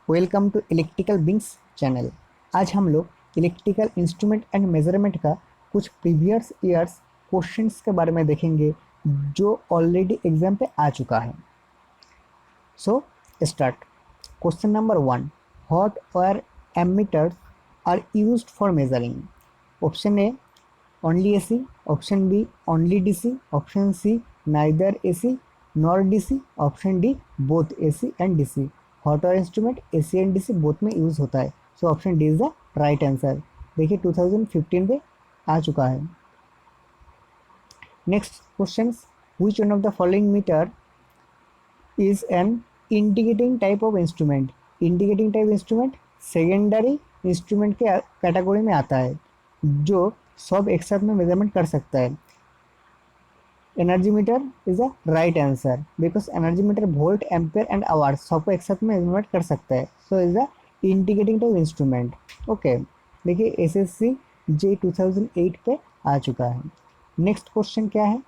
Welcome to electrical beings channel. आज हम लोग इलेक्ट्रिकल इंस्ट्रूमेंट एंड मेजरमेंट का कुछ प्रीवियस ईयर्स क्वेश्चंस के बारे में देखेंगे जो ऑलरेडी एग्जाम पे आ चुका है। So start. Question number 1, hot wire ammeters are used for measuring. Option A only AC, option B only DC, option C neither AC nor DC, option D both AC and DC। Hot wire instrument AC and DC both में use होता है। So option D is the right answer. देखिए 2015 में आ चुका है। Next question, which one of the following meter is an indicating type of instrument. Indicating type instrument secondary instrument के category में आता है जो सब एक साथ में मेजरमेंट कर सकता है। Energy meter is a right answer because energy meter volt ampere and hour सबको एक साथ में मेजरमेंट कर सकता है। So is a indicating type instrument. Okay, देखिए एसएससी जे 2008 पे आ चुका है। नेक्स्ट क्वेश्चन क्या है,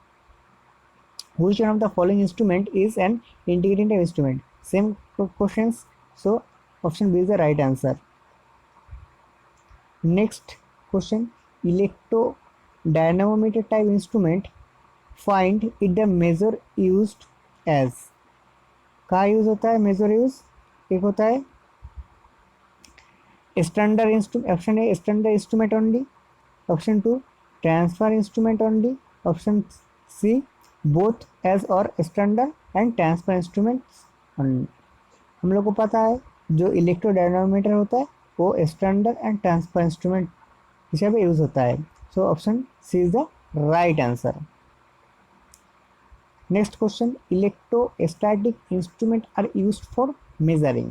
which one of the following instrument is an indicating type instrument? Same questions, so option B is the right answer. Next question, electrodynamometer type instrument, find it the measure used as। कहाँ use होता है measure use? एक होता है standard instrument, option A standard instrument only, option 2 transfer instrument only, option C both as और standard and transfer instruments only. हम लोग को पता है जो इलेक्ट्रोडायनामोमीटर होता है वो स्टैंडर्ड एंड ट्रांसफर इंस्ट्रूमेंट हिसाब से यूज होता है। So option C is the right answer. Next question, electrostatic instrument are used for measuring.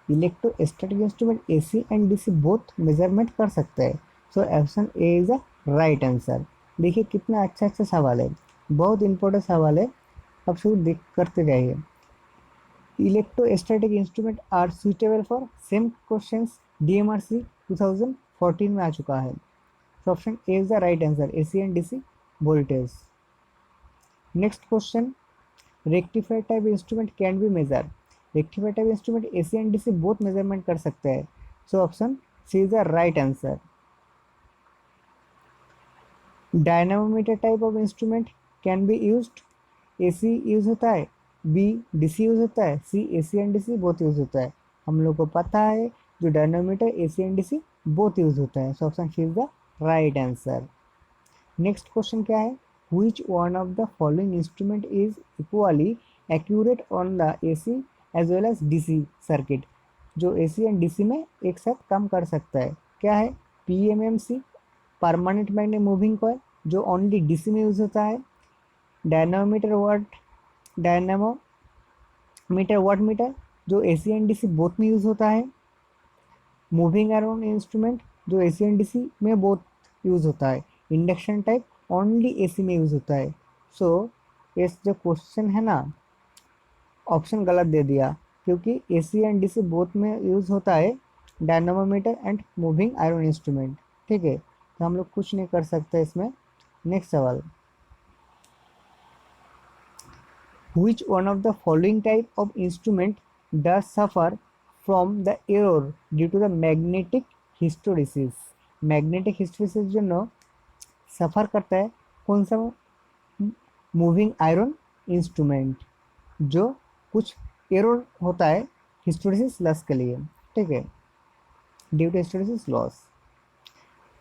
Electrostatic instrument AC and DC both measurement कर सकते हैं। So option A is the right answer. देखिए कितना अच्छा अच्छा सवाल है, बहुत इंपॉर्टेंट सवाल है, अब शुरू देख करते रहिए। Electrostatic instrument are suitable for same questions DMRC 2014 में आ चुका है। So option A is the right answer, AC and DC voltage. Next question, rectifier type instrument can be measure. Rectifier type instrument AC and DC both measurement कर सकते हैं। So option C is the right answer. Dynamometer type of instrument can be used. AC use होता है, B DC use होता है, सी AC and DC both use होता है। हम लोग को पता है जो dynamometer AC and DC both use होता है। So option C is the right answer. Next question क्या है, which one of the following instrument is equally accurate on the AC as well as DC circuit। जो AC and DC में एक साथ काम कर सकता है, क्या है? PMMC permanent magnet moving coil जो ओनली DC में यूज होता है, डायनामोमीटर वाट मीटर जो AC एंड DC बोथ में यूज होता है, मूविंग आयरन इंस्ट्रूमेंट जो AC एंड DC में बोथ यूज होता है, इंडक्शन टाइप ओनली एसी में यूज होता है। सो ये जो क्वेश्चन है ना, ऑप्शन गलत दे दिया क्योंकि एसी एंड डीसी बोथ में यूज होता है dynamometer and moving iron instrument. ठीक है, तो हम लोग कुछ नहीं कर सकते इसमें। नेक्स्ट सवाल, which one of the following type of instrument does suffer from the error due to the magnetic hysteresis। Magnetic hysteresis जন্য सफ़र करता है कौन सा मूविंग आयरन इंस्ट्रूमेंट जो कुछ एरर होता है हिस्टोरिसिस लॉस के लिए। ठीक है, due to hysteresis loss.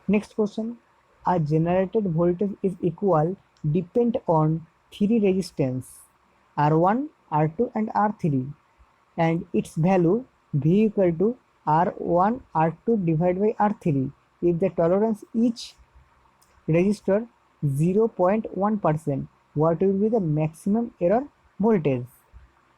Next question, a generated voltage is equal depend on three resistance R1, R2 and R3 and its value V equal to R1 R2 divided by R3 if the tolerance each register 0.1%, what will be the maximum error voltage।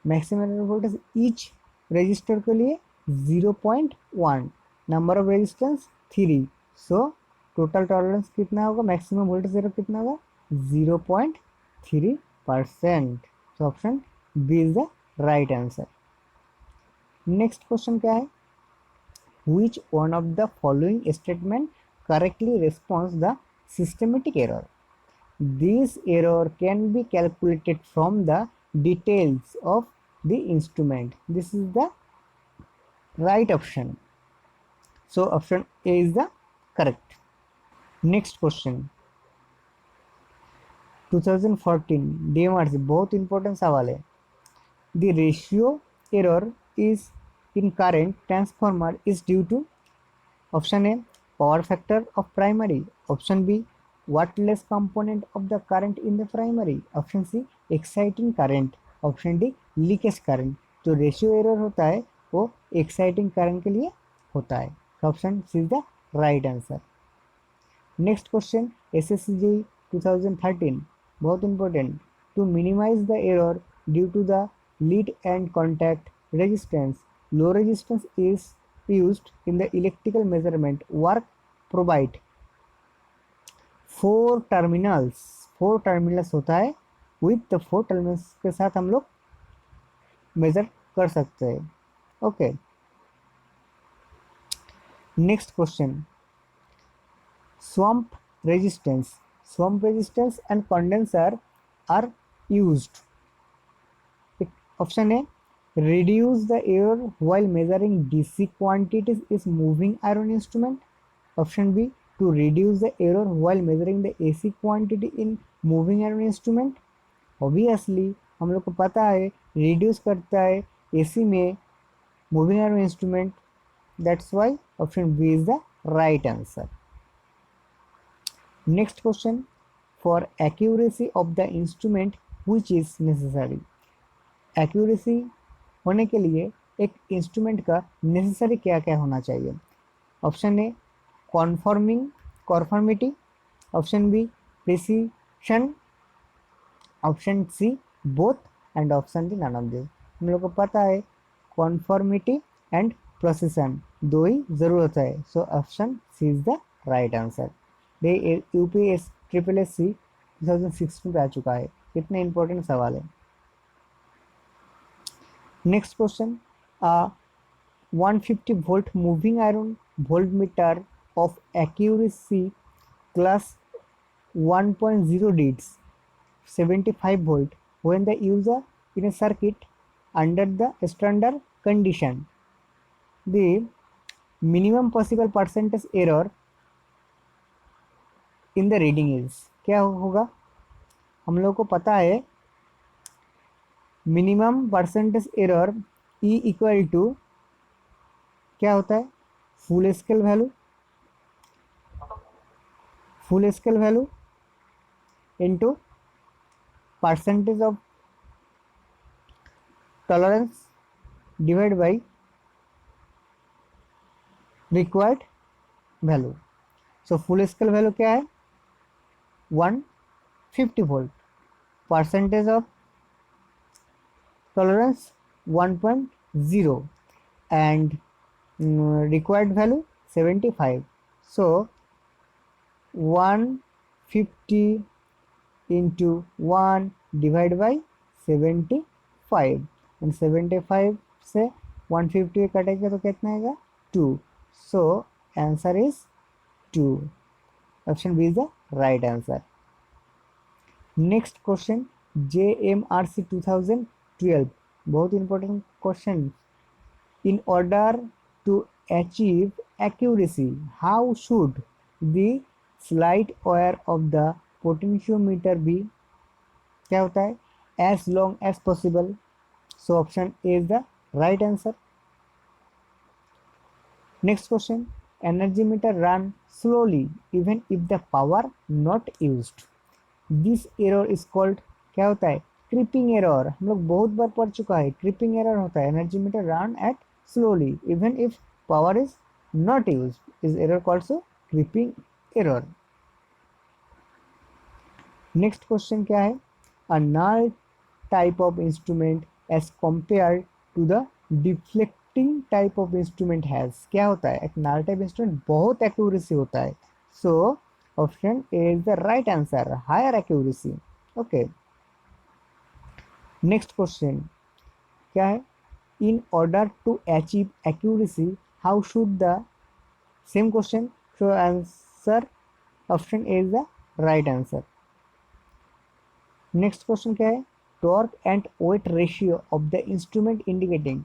Maximum error voltage each resistor के लिए 0.1, number of resistance 3, so total tolerance कितना होगा, maximum voltage error कितना होगा 0.3%। So option B is the right answer. Next question क्या है, which one of the following statement correctly responds the systematic error। This error can be calculated from the details of the instrument। This is the right option. So option A is the correct. Next question 2014 DMRC बहुत important सवाल है. The ratio error is in current transformer is due to option A power factor of primary, option B wattless component of the current in the primary, option C exciting current, option D leakage current. जो ratio error होता है वो exciting current के लिए होता है. Option C is the right answer. Next question SSC 2013 बहुत important. To minimise the error due to the lead and contact resistance, low resistance is used in the electrical measurement work. Provide four terminals होता है. With the four terminals के साथ हम लोग major कर सकते हैं. Okay. Next question swamp resistance and condenser are used. Option A reduce the error while measuring DC quantities is moving iron instrument. Option B to reduce the error while measuring the AC quantity in moving iron instrument. Obviously हम लोग को पता है reduce करता है AC में moving iron instrument. That's why option B is the right answer. Next question for accuracy of the instrument which is necessary. Accuracy होने के लिए एक इंस्ट्रूमेंट का नेसेसरी क्या क्या होना चाहिए. Option A conformity, option B precision, option C both and option D none of this. हम लोग को पता है कॉन्फॉर्मिटी एंड प्रोसिशन दो ही ज़रूरत है. So option C is the right answer. ये UPS SSC 2016 पे आ चुका है. कितने इंपॉर्टेंट सवाल है. Next question 150 volt moving iron voltmeter of accuracy class 1.0 reads 75 volt when the user in a circuit under the standard condition. The minimum possible percentage error in the reading is क्या होगा. हम लोग को पता है minimum percentage error E equal to क्या होता है full scale value into percentage of tolerance divide by required value. So full scale value क्या है 150 volt, percentage of tolerance 1.0 and required value 75. So 150 into 1 divided by 75 and 75 से 150 कटेगा तो कितना आएगा 2. So answer is 2. Option B is the right answer. Next question JMRC 2012 बहुत important question. In order to achieve accuracy, how should the slide wire of the potentiometer be क्या होता है as long as possible. So option A is the right answer. Next question energy meter run slowly even if the power not used. This error is called क्या होता है creeping error. हम लोग बहुत बार पढ़ चुका है. क्रीपिंग एरर होता है energy metre run at slowly even if power is not used is error called so creeping error. Next question क्या है a null type of instrument as compared to the deflecting type of instrument has क्या होता है एक null type instrument बहुत accuracy होता है. So option A is the right answer, higher accuracy. Okay. Next question क्या है in order to achieve accuracy how should the same question. So answer option A is the right answer. Next question क्या है torque and weight ratio of the instrument indicating.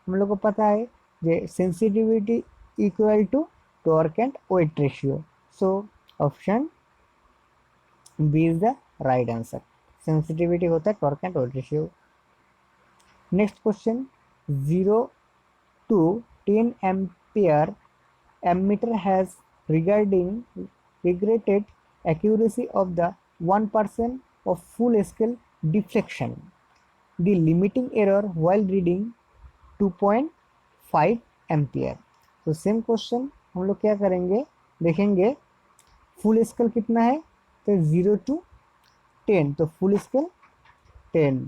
हम लोग को पता है the sensitivity equal to torque and weight ratio. So option B is the right answer. Sensitivity होता है torque and weight ratio. Next question, 0 to 10 ampere ammeter has regretted accuracy of the 1% of full scale deflection. The limiting error while reading 2.5 ampere. तो same question हम लोग क्या करेंगे, देखेंगे full scale कितना है, तो 0 to 10, तो full scale 10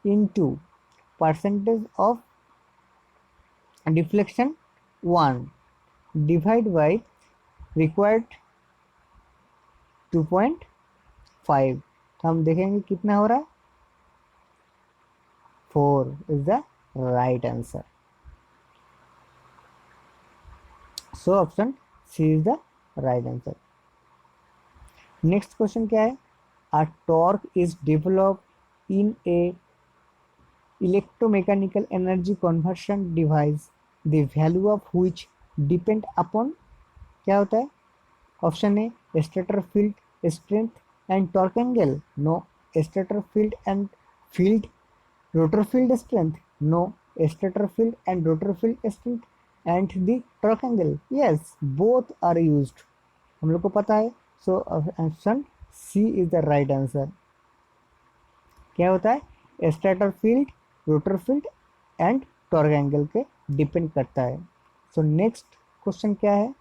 into percentage of deflection 1 divide by required 2.5, तो हम देखेंगे कितना हो रहा है, 4 is the right answer. So option C is the right answer. Next question क्या है, a torque is developed in a electromechanical energy conversion device the value of which depend upon, क्या होता है, option A stator field strength and torque angle, no. Stator field and field rotor field strength, no. Stator field and rotor field strength and the torque angle, yes both are used, हम लोग को पता है. So option C is the right answer. क्या होता है, stator field rotor field and torque angle के depend करता है. सो नेक्स्ट क्वेश्चन क्या है,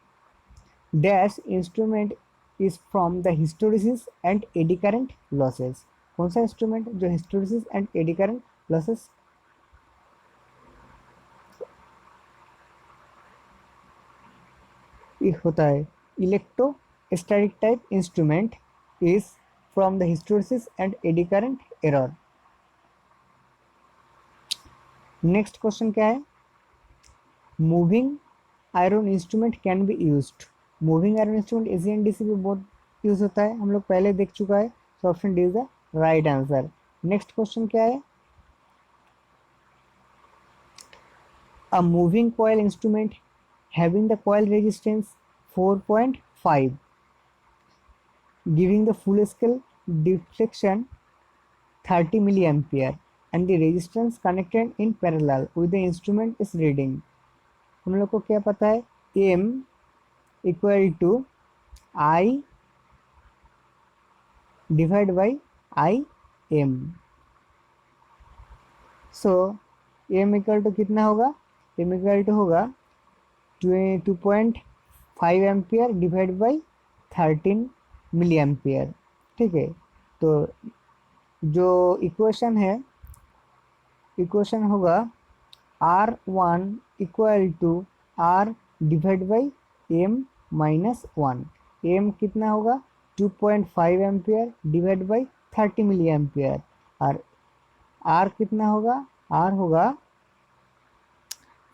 dash instrument is from the hysteresis and eddy current losses. कौन सा इंस्ट्रूमेंट जो hysteresis and eddy current losses होता है, electrostatic type instrument is from the hysteresis and eddy current error. Next question क्या है, moving iron instrument can be used. Moving iron instrument AC and DC भी बहुत use होता है, हम लोग पहले देख चुका है. So option D is the right answer. Next question क्या है, a moving coil instrument having the coil resistance 4.5 giving the full scale deflection 30 milliampere and the resistance connected in parallel with the instrument is reading. हम लोग को क्या पता है, m equal to I divide by I M. So m equal to कितना होगा, m equal to होगा 2.5 ampere divide by 13 milli ampere. ठीक है, तो जो इक्वेशन है, इक्वेशन होगा R1 equal to R divide by M minus 1. M कितना होगा 2.5 ampere divide by 30 milli ampere, और R कितना होगा, R होगा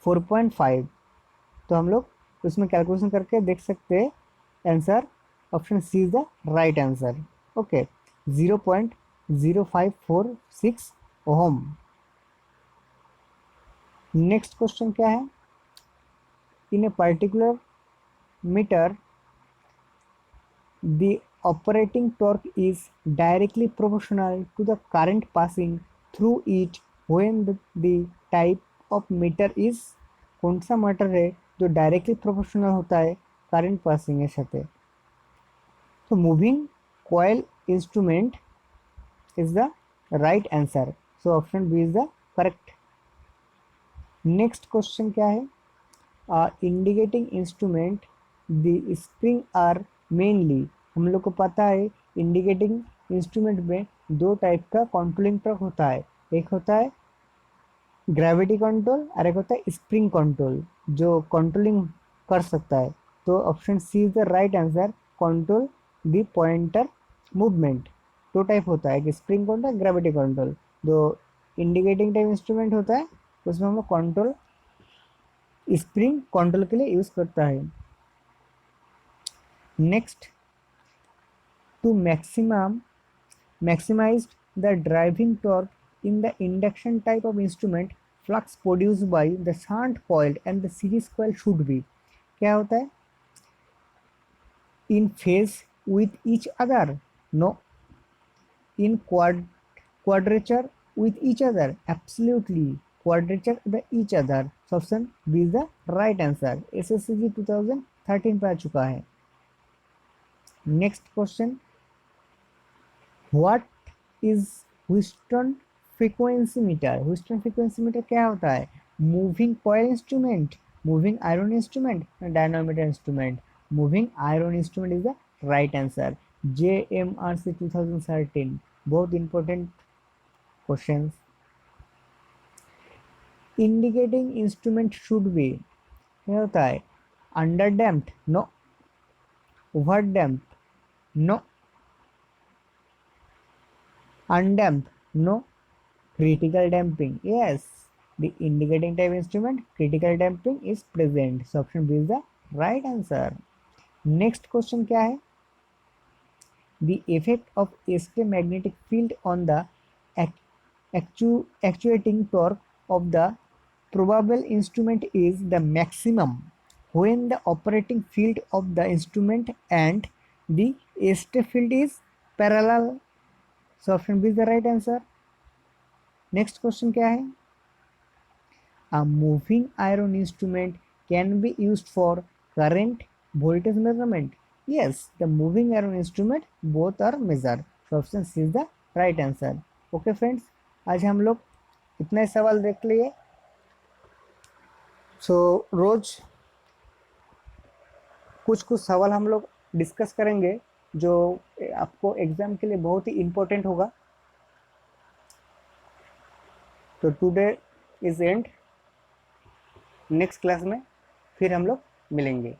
4.5. तो हम लोग उसमें कैलकुलेशन करके देख सकते हैं, answer option C is the right answer. Okay, 0.0546 ohm. Next question क्या है, in a particular meter the operating torque is directly proportional to the current passing through it when the type of meter is, कौन सा metre है जो directly proportional होता है current passing के साथ. तो moving coil instrument is the right answer. So option B is the correct. Next question क्या है, indicating instrument the spring are mainly, हम लोग को पता है इंडिकेटिंग इंस्ट्रूमेंट में दो टाइप का कंट्रोलिंग टॉर्क होता है, एक होता है ग्रेविटी कंट्रोल और एक होता है स्प्रिंग कंट्रोल जो कंट्रोलिंग कर सकता है. तो option C is the right answer, control the pointer movement. दो टाइप होता है, एक स्प्रिंग कंट्रोल, ग्रेविटी कंट्रोल. जो इंडिकेटिंग टाइप इंस्ट्रूमेंट होता है उसमें हम लोग कंट्रोल स्प्रिंग कंट्रोल के लिए यूज करता है. Next, to maximize the driving torque in the induction type of instrument, flux produce by the shunt coil and the series coil should be, क्या होता है, in phase with each other, no, in quadrature with each other, absolutely quadrature with each other. So option B is the right answer. SSCG 2013 पे आ चुका है. Next question, what is Wheatstone frequency meter? Wheatstone frequency meter क्या होता है? Moving coil instrument, moving iron instrument, dynamometer instrument. Moving iron instrument is the right answer. JMRC 2013, बहुत important questions. Indicating instrument should be, क्या होता है, under damped, no, over damped, no, undamped, no, critical damping, yes, the indicating type instrument critical damping is present, so option B is the right answer. Next question क्या है, the effect of ST magnetic field on the actuating torque of the probable instrument is the maximum when the operating field of the instrument and the ST field is parallel, so option B is the right answer. Next question क्या है, a moving iron instrument can be used for current voltage measurement, yes, the moving iron instrument both are measured, so option C is the right answer. Okay friends, आज हम लोग इतने सवाल देख लिए. सो रोज कुछ कुछ सवाल हम लोग डिस्कस करेंगे जो आपको एग्जाम के लिए बहुत ही इम्पोर्टेंट होगा. तो today is and, next class में फिर हम लोग मिलेंगे.